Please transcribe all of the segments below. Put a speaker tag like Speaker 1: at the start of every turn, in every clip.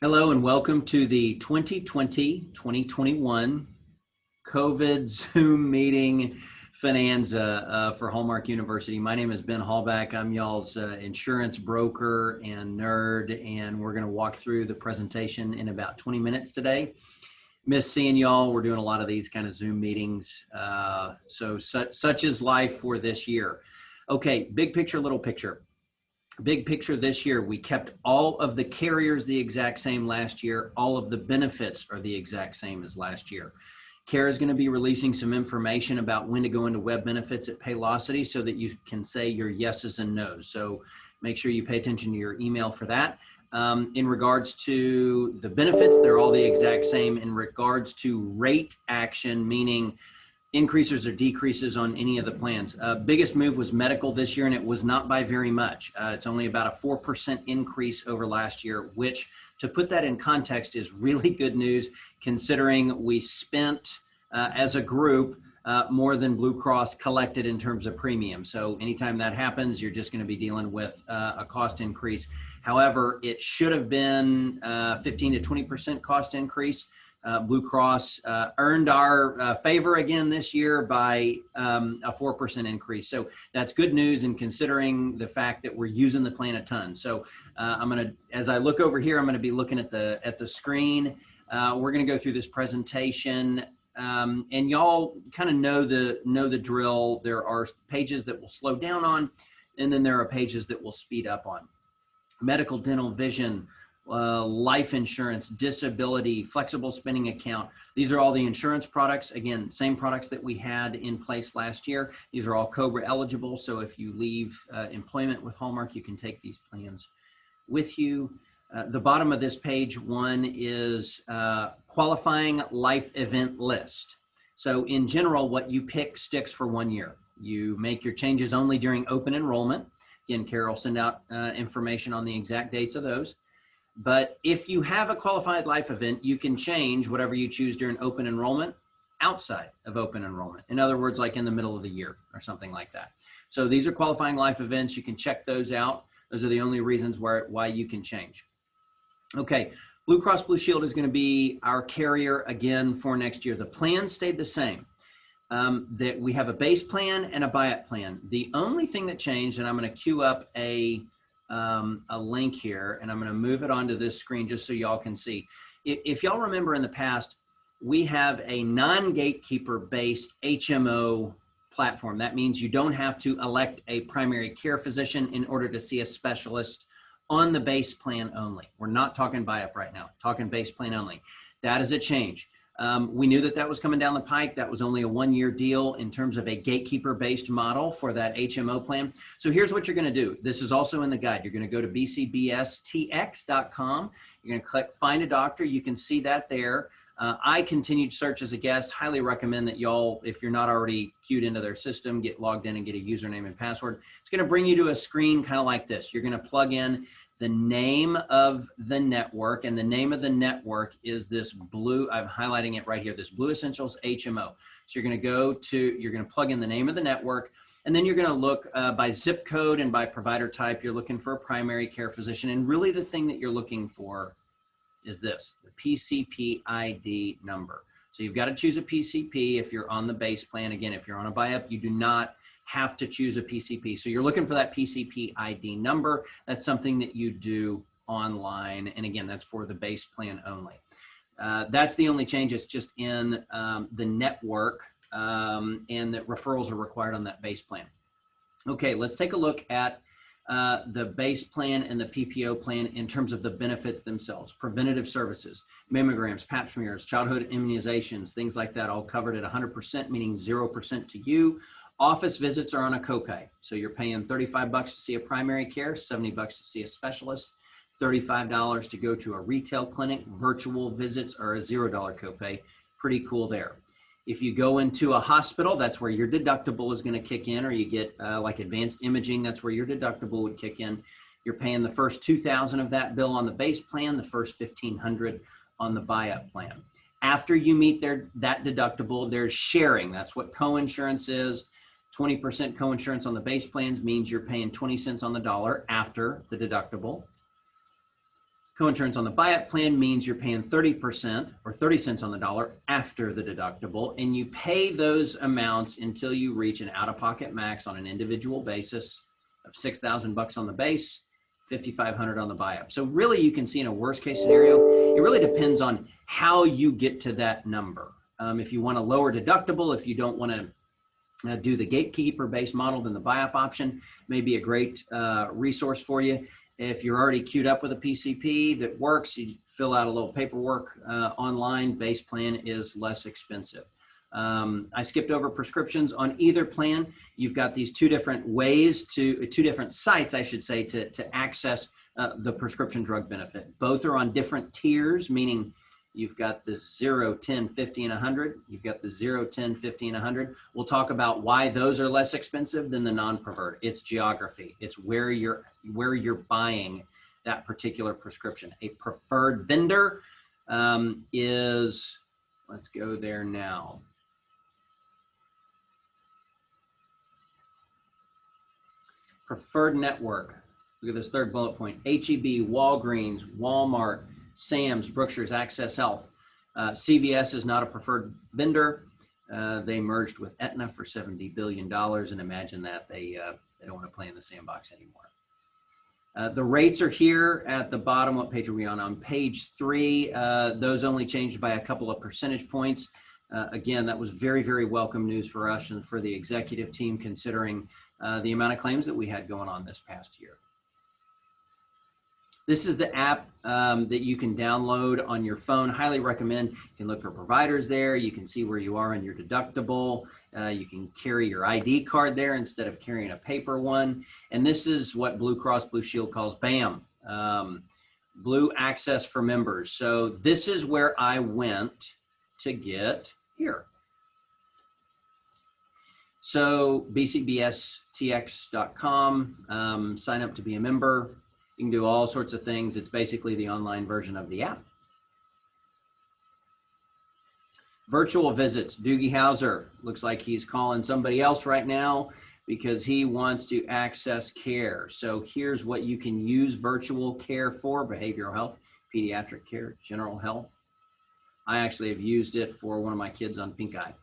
Speaker 1: Hello and welcome to the 2020-2021 COVID Zoom meeting Finanza for Hallmark University. My name is Ben Hallback. I'm y'all's insurance broker and nerd, and we're going to walk through the presentation in about 20 minutes today. Miss seeing y'all. We're doing a lot of these kind of Zoom meetings. Such is life for this year. Okay, big picture, little picture. Big picture this year, we kept all of the carriers the exact same last year. All of the benefits are the exact same as last year. CARE is going to be releasing some information about when to go into web benefits at Paylocity so that you can say your yeses and nos. So make sure you pay attention to your email for that. In regards to the benefits, they're all the exact same. In regards to rate action, meaning increases or decreases on any of the plans. Biggest move was medical this year, and it was not by very much. It's only about a 4% increase over last year, which, to put that in context, is really good news considering we spent, as a group, more than Blue Cross collected in terms of premium. So anytime that happens, you're just going to be dealing with a cost increase. However, it should have been 15 to 20% cost increase. Blue Cross earned our favor again this year by a 4% increase. So that's good news, and considering the fact that we're using the plan a ton. So as I look over here, I'm gonna be looking at the screen. We're gonna go through this presentation, and y'all kind of know the drill. There are pages that will slow down on, and then there are pages that will speed up on. Medical, dental, vision, life insurance, disability, flexible spending account. These are all the insurance products. Again, same products that we had in place last year. These are all COBRA eligible. So if you leave employment with Hallmark, you can take these plans with you. The bottom of this page one is qualifying life event list. So in general, what you pick sticks for 1 year. You make your changes only during open enrollment. Again, Carol will send out information on the exact dates of those. But if you have a qualified life event, you can change whatever you choose during open enrollment outside of open enrollment. In other words, like in the middle of the year or something like that. So these are qualifying life events. You can check those out. Those are the only reasons why you can change. Okay, Blue Cross Blue Shield is going to be our carrier again for next year. The plan stayed the same. That we have a base plan and a buy-up plan. The only thing that changed, and I'm going to queue up a link here, and I'm going to move it onto this screen just so y'all can see. If y'all remember in the past, we have a non-gatekeeper based HMO platform. That means you don't have to elect a primary care physician in order to see a specialist on the base plan only. We're not talking buy-up right now, talking base plan only. That is a change. We knew that was coming down the pike. That was only a 1-year deal in terms of a gatekeeper-based model for that HMO plan. So here's what you're going to do. This is also in the guide. You're going to go to bcbstx.com. You're going to click Find a Doctor. You can see that there. I continued search as a guest. Highly recommend that y'all, if you're not already queued into their system, get logged in and get a username and password. It's going to bring you to a screen kind of like this. You're going to plug in the name of the network, and the name of the network is this blue, I'm highlighting it right here, this Blue Essentials HMO. So you're going to you're going to plug in the name of the network, and then you're going to look by zip code and by provider type. You're looking for a primary care physician, and really the thing that you're looking for is this, the PCP ID number. So you've got to choose a PCP if you're on the base plan. Again, if you're on a buy-up, you do not have to choose a PCP. So you're looking for that PCP ID number. That's something that you do online. And again, that's for the base plan only. That's the only change. It's just in the network, and that referrals are required on that base plan. Okay, let's take a look at the base plan and the PPO plan in terms of the benefits themselves. Preventative services, mammograms, pap smears, childhood immunizations, things like that, all covered at 100%, meaning 0% to you. Office visits are on a copay. So you're paying $35 to see a primary care, $70 to see a specialist, $35 to go to a retail clinic. Virtual visits are a $0 copay. Pretty cool there. If you go into a hospital, that's where your deductible is going to kick in, or you get like advanced imaging, that's where your deductible would kick in. You're paying the first $2,000 of that bill on the base plan, the first $1,500 on the buy-up plan. After you meet that deductible, there's sharing. That's what coinsurance is. 20% coinsurance on the base plans means you're paying 20 cents on the dollar after the deductible. Co-insurance on the buy-up plan means you're paying 30% or 30 cents on the dollar after the deductible, and you pay those amounts until you reach an out-of-pocket max on an individual basis of $6,000 on the base, $5,500 on the buy-up. So really, you can see in a worst-case scenario, it really depends on how you get to that number. If you want a lower deductible, if you don't want to do the gatekeeper-based model, then the buy-up option may be a great resource for you. If you're already queued up with a PCP that works, you fill out a little paperwork online. Base plan is less expensive. I skipped over prescriptions on either plan. You've got these two different sites, I should say, to access the prescription drug benefit. Both are on different tiers, meaning you've got the 0, 10, 50, and 100. You've got the 0, 10, 50, and 100. We'll talk about why those are less expensive than the non-preferred. It's geography. It's where you're buying that particular prescription. A preferred vendor is, let's go there now. Preferred network. Look at this third bullet point. HEB, Walgreens, Walmart, Sam's, Brookshire's, Access Health. CVS is not a preferred vendor. They merged with Aetna for $70 billion, and imagine that they don't want to play in the sandbox anymore. The rates are here at the bottom. What page are we on? On page 3, those only changed by a couple of percentage points. Again, that was very, very welcome news for us and for the executive team, considering the amount of claims that we had going on this past year. This is the app that you can download on your phone. Highly recommend. You can look for providers there. You can see where you are on your deductible. You can carry your ID card there instead of carrying a paper one. And this is what Blue Cross Blue Shield calls BAM, Blue Access for Members. So this is where I went to get here. So bcbstx.com, sign up to be a member. You can do all sorts of things. It's basically the online version of the app. Virtual visits. Doogie Howser looks like he's calling somebody else right now because he wants to access care. So here's what you can use virtual care for: behavioral health, pediatric care, general health. I actually have used it for one of my kids on pink eye.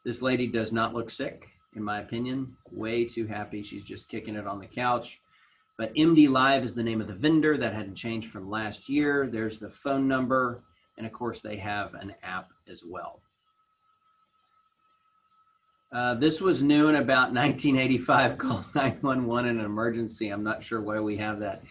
Speaker 1: This lady does not look sick, in my opinion. Way too happy. She's just kicking it on the couch. But MD Live is the name of the vendor. That hadn't changed from last year. There's the phone number. And of course, they have an app as well. This was new in about 1985, called 911 in an emergency. I'm not sure why we have that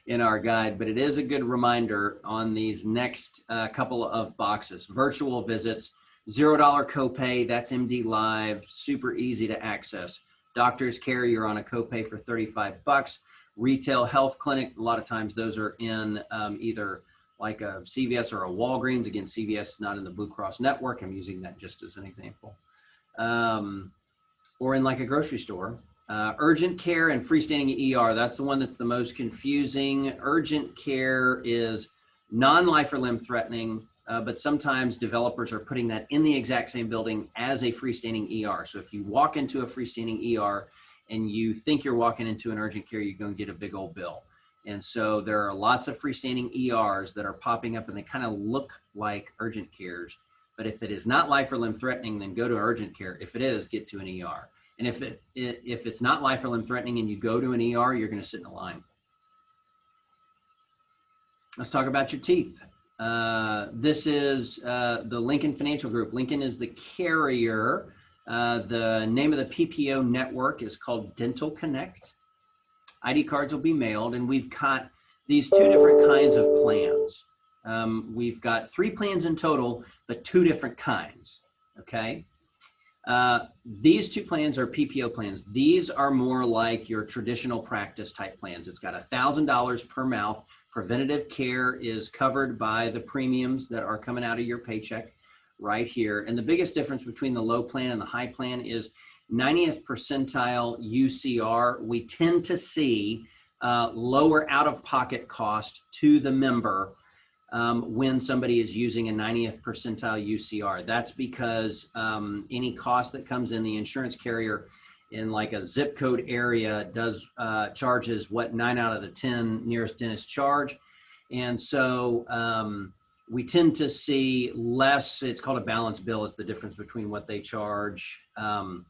Speaker 1: in our guide, but it is a good reminder on these next couple of boxes. Virtual visits, $0 copay, that's MD Live, super easy to access. Doctor's care, you're on a copay for $35. Retail health clinic, a lot of times those are in either like a CVS or a Walgreens. Again, CVS is not in the Blue Cross network. I'm using that just as an example. Or in like a grocery store. Urgent care and freestanding ER, that's the one that's the most confusing. Urgent care is non-life or limb threatening, but sometimes developers are putting that in the exact same building as a freestanding ER. So if you walk into a freestanding ER and you think you're walking into an urgent care, you're going to get a big old bill. And so there are lots of freestanding ERs that are popping up, and they kind of look like urgent cares. But if it is not life or limb threatening, then go to urgent care. If it is, get to an ER. And if it's not life or limb threatening and you go to an ER, you're going to sit in a line. Let's talk about your teeth. This is the Lincoln Financial Group. Lincoln is the carrier. The name of the PPO network is called Dental Connect. ID cards will be mailed, and we've got these two different kinds of plans. We've got 3 plans in total, but 2 different kinds, okay? These 2 plans are PPO plans. These are more like your traditional practice type plans. It's got $1,000 per mouth. Preventative care is covered by the premiums that are coming out of your paycheck right here. And the biggest difference between the low plan and the high plan is 90th percentile UCR. We tend to see lower out-of-pocket cost to the member when somebody is using a 90th percentile UCR. That's because any cost that comes in, the insurance carrier in like a zip code area does charges what 9 out of the 10 nearest dentists charge. And so we tend to see less. It's called a balance bill. It's the difference between what they charge and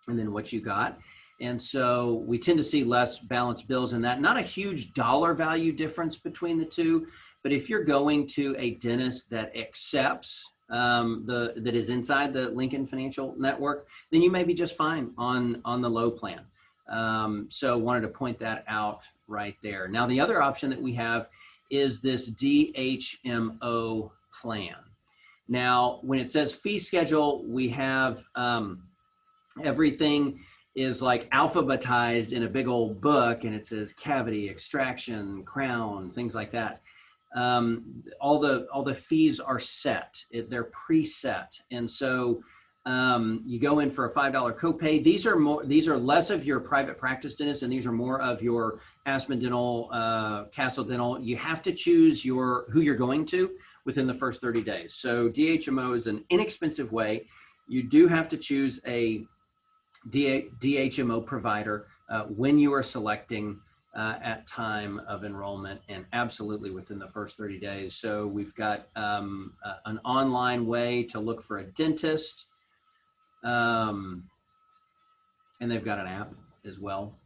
Speaker 1: then what you got. And so we tend to see less balanced bills in that. Not a huge dollar value difference between the two, but if you're going to a dentist that accepts that is inside the Lincoln Financial Network, then you may be just fine on the low plan. So wanted to point that out right there. Now, the other option that we have is this DHMO plan. Now, when it says fee schedule, we have everything is like alphabetized in a big old book, and it says cavity, extraction, crown, things like that. All the fees are set. They're preset, and so you go in for a $5 copay. These are less of your private practice dentist, and these are more of your Aspen Dental, Castle Dental. You have to choose who you're going to within the first 30 days. So DHMO is an inexpensive way. You do have to choose a DHMO provider when you are selecting at time of enrollment, and absolutely within the first 30 days. So we've got an online way to look for a dentist, and they've got an app as well.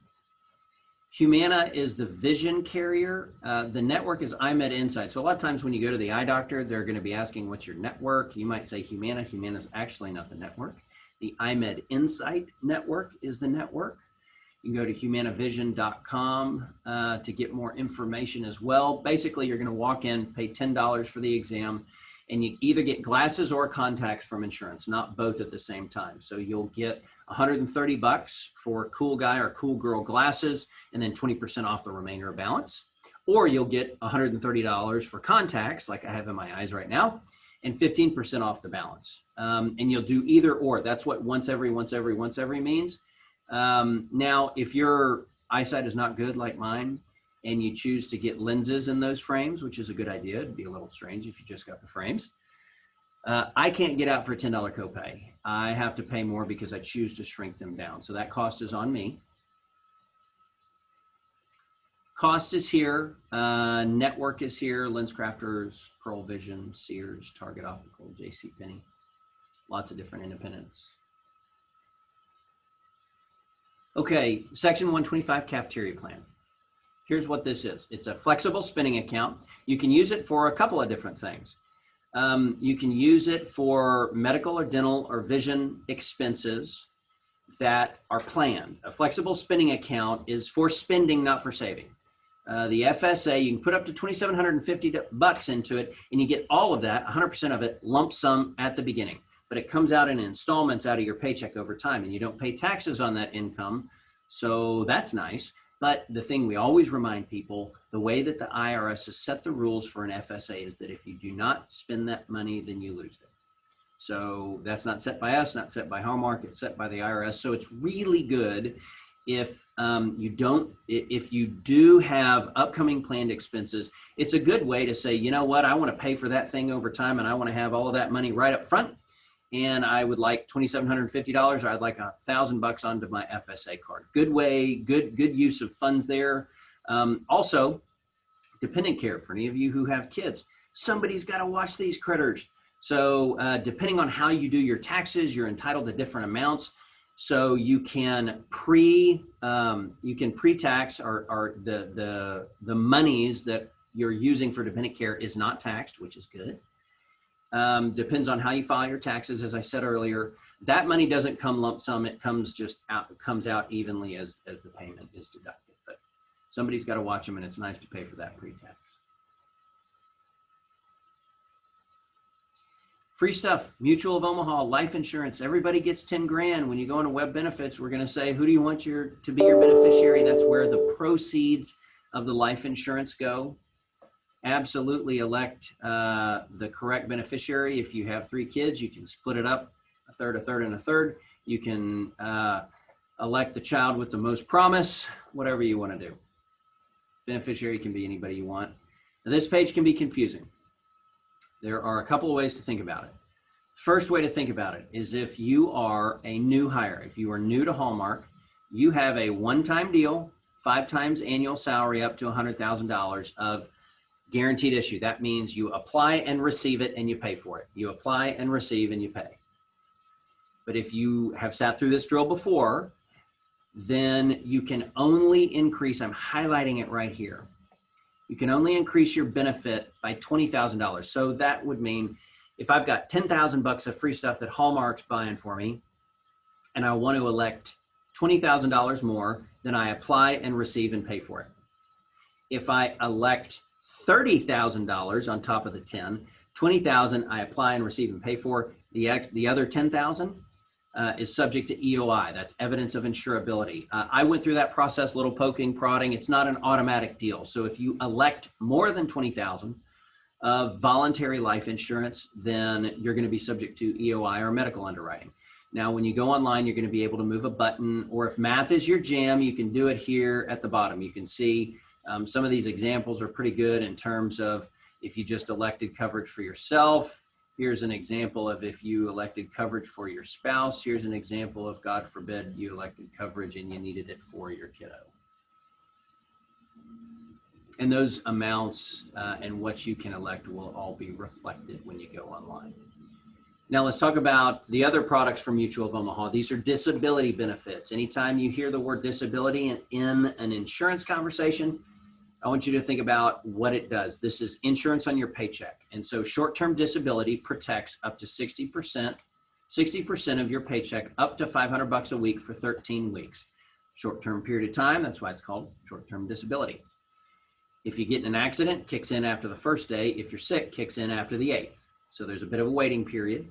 Speaker 1: Humana is the vision carrier. The network is iMed Insight. So a lot of times when you go to the eye doctor, they're going to be asking what's your network. You might say Humana. Humana is actually not the network. The iMed Insight network is the network. You can go to humanavision.com to get more information as well. Basically, you're going to walk in, pay $10 for the exam, and you either get glasses or contacts from insurance, not both at the same time. So you'll get $130 for cool guy or cool girl glasses, and then 20% off the remainder of balance. Or you'll get $130 for contacts, like I have in my eyes right now, and 15% off the balance. And you'll do either or. That's what once every means. Now, if your eyesight is not good like mine, and you choose to get lenses in those frames, which is a good idea, it'd be a little strange if you just got the frames. I can't get out for a $10 copay. I have to pay more because I choose to shrink them down. So that cost is on me. Cost is here, network is here, Lens Crafters, Pearl Vision, Sears, Target Optical, JCPenney, lots of different independents. Okay, Section 125 cafeteria plan. Here's what this is. It's a flexible spending account. You can use it for a couple of different things. You can use it for medical or dental or vision expenses that are planned. A flexible spending account is for spending, not for saving. The FSA, you can put up to $2,750 into it, and you get all of that, 100% of it, lump sum at the beginning. But it comes out in installments out of your paycheck over time, and you don't pay taxes on that income. So that's nice. But the thing we always remind people, the way that the IRS has set the rules for an FSA is that if you do not spend that money, then you lose it. So that's not set by us, not set by Hallmark, it's set by the IRS. So it's really good if you do have upcoming planned expenses. It's a good way to say, you know what, I want to pay for that thing over time, and I want to have all of that money right up front. And I would like $2,750, or I'd like $1,000 onto my FSA card. Good way, good use of funds there. Also, dependent care for any of you who have kids. Somebody's got to watch these critters. So depending on how you do your taxes, you're entitled to different amounts. So you can pre-tax, or the monies that you're using for dependent care is not taxed, which is good. Depends on how you file your taxes. As I said earlier, that money doesn't come lump sum. It comes out evenly as the payment is deducted. But somebody's got to watch them, and it's nice to pay for that pre-tax. Free stuff, Mutual of Omaha, life insurance. Everybody gets 10 grand. When you go into web benefits, we're going to say, who do you want to be your beneficiary? That's where the proceeds of the life insurance go. Absolutely elect the correct beneficiary. If you have 3 kids, you can split it up, a third, and a third. You can elect the child with the most promise, whatever you want to do. Beneficiary can be anybody you want. Now, this page can be confusing. There are a couple of ways to think about it. First way to think about it is if you are a new hire, if you are new to Hallmark, you have a one-time deal, 5 times annual salary up to $100,000 of guaranteed issue. That means you apply and receive it and you pay for it. You apply and receive and you pay. But if you have sat through this drill before, then you can only increase, I'm highlighting it right here. You can only increase your benefit by $20,000. So that would mean if I've got 10,000 bucks of free stuff that Hallmark's buying for me, and I want to elect $20,000 more, then I apply and receive and pay for it. If I elect $30,000 on top of the 10, 20,000 I apply and receive and pay for. The other 10,000 is subject to EOI. That's evidence of insurability. I went through that process, little poking, prodding. It's not an automatic deal. So if you elect more than 20,000 of voluntary life insurance, then you're going to be subject to EOI or medical underwriting. Now, when you go online, you're going to be able to move a button, or if math is your jam, you can do it here at the bottom. You can see some of these examples are pretty good in terms of if you just elected coverage for yourself. Here's an example of if you elected coverage for your spouse. Here's an example of, God forbid, you elected coverage and you needed it for your kiddo. And those amounts and what you can elect will all be reflected when you go online. Now let's talk about the other products from Mutual of Omaha. These are disability benefits. Anytime you hear the word disability in an insurance conversation, I want you to think about what it does. This is insurance on your paycheck. And so short-term disability protects up to 60% of your paycheck, up to 500 bucks a week for 13 weeks. Short-term period of time, that's why it's called short-term disability. If you get in an accident, kicks in after the first day. If you're sick, kicks in after the 8th. So there's a bit of a waiting period.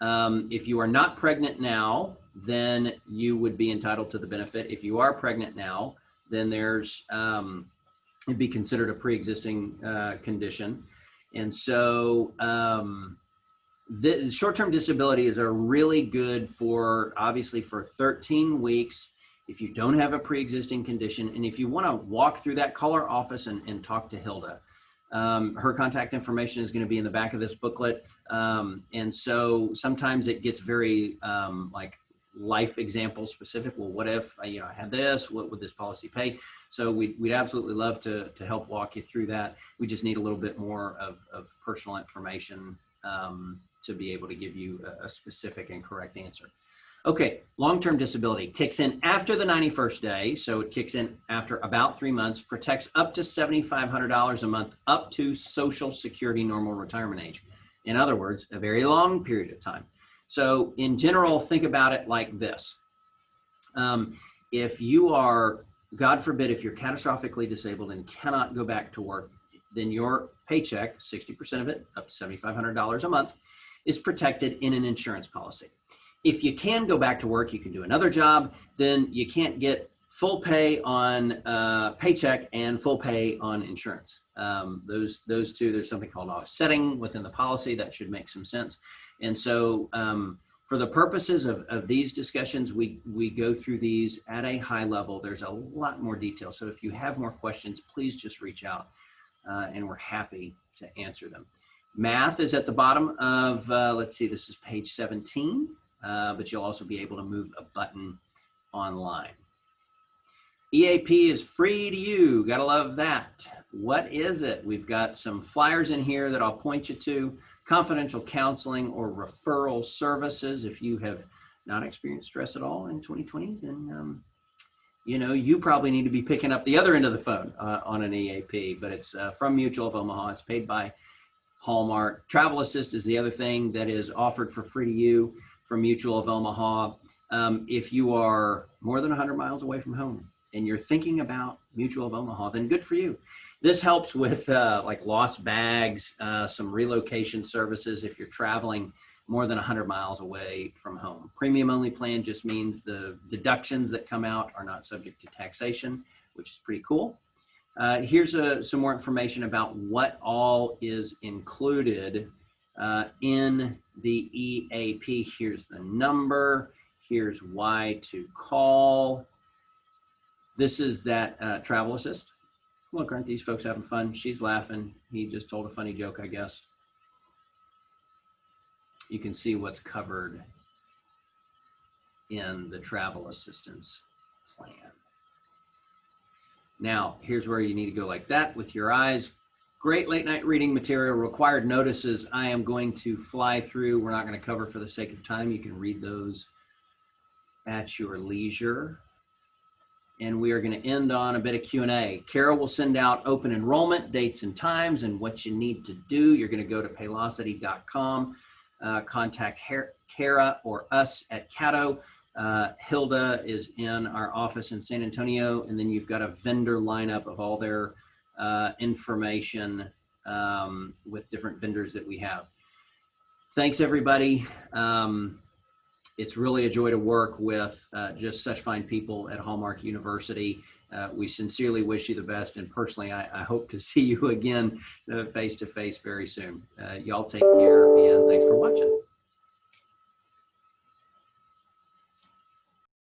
Speaker 1: If you are not pregnant now, then you would be entitled to the benefit. If you are pregnant now, then there's it'd be considered a pre-existing condition. And so the short-term disability is a really good for, obviously, for 13 weeks if you don't have a pre-existing condition. And if you want to walk through that, call our office and talk to Hilda. Her contact information is going to be in the back of this booklet. And so sometimes it gets very like life example specific. Well, what if I had this? What would this policy pay? So we'd absolutely love to help walk you through that. We just need a little bit more of personal information to be able to give you a specific and correct answer. Okay, long-term disability kicks in after the 91st day, so it kicks in after about 3 months, protects up to $7,500 a month, up to Social Security normal retirement age. In other words, a very long period of time. So in general, think about it like this. If you are, God forbid, if you're catastrophically disabled and cannot go back to work, then your paycheck, 60% of it, up to $7,500 a month, is protected in an insurance policy. If you can go back to work, you can do another job, then you can't get full pay on paycheck and full pay on insurance. Those two, there's something called offsetting within the policy that should make some sense. And so for the purposes of these discussions, we go through these at a high level. There's a lot more detail. So if you have more questions, please just reach out and we're happy to answer them. Math is at the bottom of, let's see, this is page 17. But you'll also be able to move a button online. EAP is free to you. Gotta love that. What is it? We've got some flyers in here that I'll point you to. Confidential counseling or referral services. If you have not experienced stress at all in 2020, then you probably need to be picking up the other end of the phone on an EAP. But it's from Mutual of Omaha. It's paid by Hallmark. Travel Assist is the other thing that is offered for free to you from Mutual of Omaha. If you are more than 100 miles away from home and you're thinking about Mutual of Omaha, then good for you. This helps with like lost bags, some relocation services if you're traveling more than 100 miles away from home. Premium only plan just means the deductions that come out are not subject to taxation, which is pretty cool. Here's some more information about what all is included in the EAP. Here's the number. Here's why to call. This is that travel assist. Look, aren't these folks having fun? She's laughing. He just told a funny joke, I guess. you can see what's covered in the travel assistance plan. Now, here's where you need to go like that with your eyes. Great late night reading material. Required notices I am going to fly through. We're not going to cover for the sake of time. You can read those at your leisure. And we are going to end on a bit of Q&A. Carol will send out open enrollment dates and times and what you need to do. You're going to go to paylocity.com, contact Kara or us at Catto. Hilda is in our office in San Antonio, and then you've got a vendor lineup of all their information with different vendors that we have. Thanks, everybody. It's really a joy to work with just such fine people at Hallmark University. We sincerely wish you the best, and personally, I hope to see you again face-to-face very soon. Y'all take care, and thanks for watching.